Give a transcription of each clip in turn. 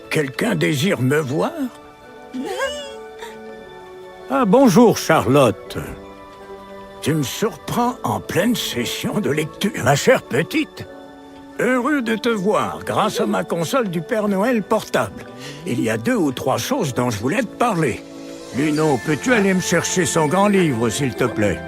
Quelqu'un désire me voir? Ah, bonjour, Charlotte. Tu me surprends en pleine session de lecture. Ma chère petite, heureux de te voir grâce à ma console du Père Noël portable. Il y a 2 ou 3 choses dont je voulais te parler. Luno, peux-tu aller me chercher son grand livre, s'il te plaît?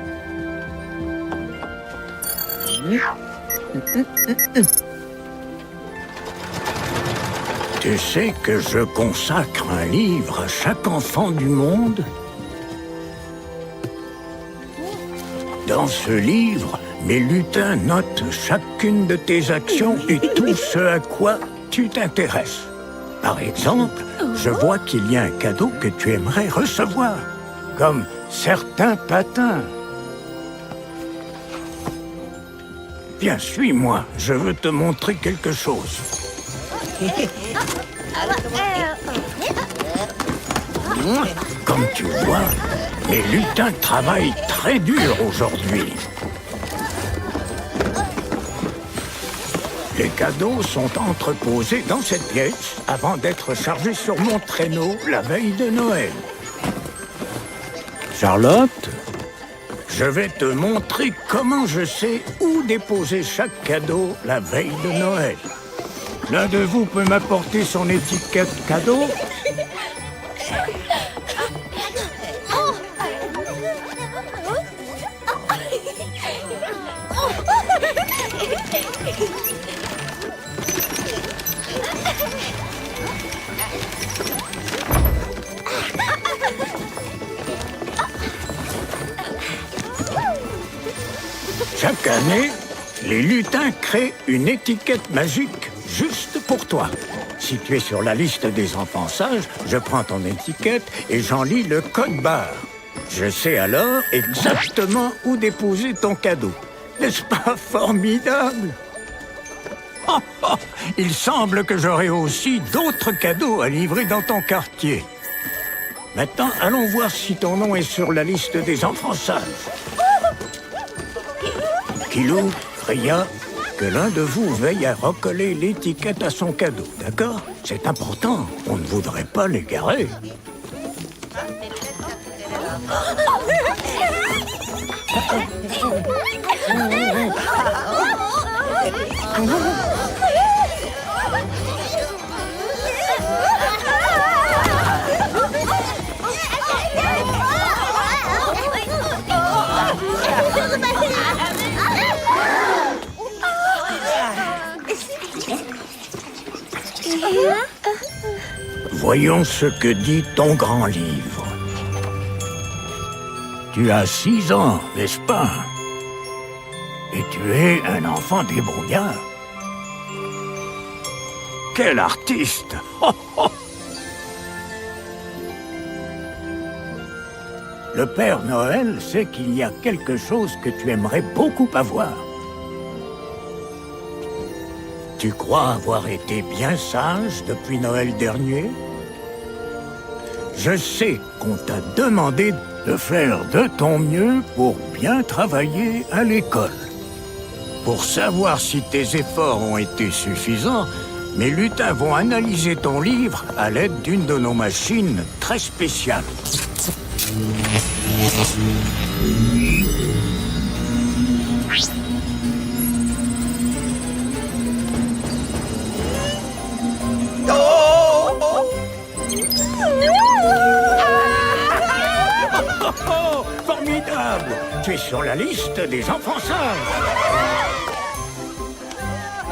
Tu sais que je consacre un livre à chaque enfant du monde? Dans ce livre, mes lutins notent chacune de tes actions et tout ce à quoi tu t'intéresses. Par exemple, je vois qu'il y a un cadeau que tu aimerais recevoir, comme certains patins. Viens, suis-moi, je veux te montrer quelque chose. Comme tu vois, mes lutins travaillent très dur aujourd'hui. Les cadeaux sont entreposés dans cette pièce avant d'être chargés sur mon traîneau la veille de Noël. Charlotte, je vais te montrer comment je sais où déposer chaque cadeau la veille de Noël. L'un de vous peut m'apporter son étiquette cadeau? Chaque année, les lutins créent une étiquette magique juste pour toi. Si tu es sur la liste des enfants sages, je prends ton étiquette et j'en lis le code barre. Je sais alors exactement où déposer ton cadeau. N'est-ce pas formidable? Oh, oh, il semble que j'aurai aussi d'autres cadeaux à livrer dans ton quartier. Maintenant, allons voir si ton nom est sur la liste des enfants sages. Kilou, Ria, que l'un de vous veille à recoller l'étiquette à son cadeau, d'accord? C'est important, on ne voudrait pas l'égarer. Voyons ce que dit ton grand livre. Tu as 6 ans, n'est-ce pas? Et tu es un enfant débrouillard. Quel artiste! Oh, oh. Le Père Noël sait qu'il y a quelque chose que tu aimerais beaucoup avoir. Tu crois avoir été bien sage depuis Noël dernier? Je sais qu'on t'a demandé de faire de ton mieux pour bien travailler à l'école. Pour savoir si tes efforts ont été suffisants, mes lutins vont analyser ton livre à l'aide d'une de nos machines très spéciales. formidable! Tu es sur la liste des enfants sages!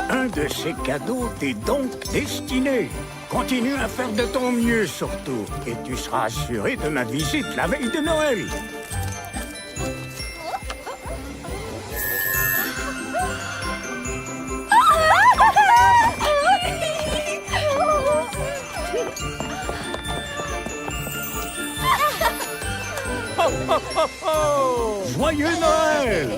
Un de ces cadeaux t'est donc destiné. Continue à faire de ton mieux surtout, et tu seras assuré de ma visite la veille de Noël. Joyeux Noël!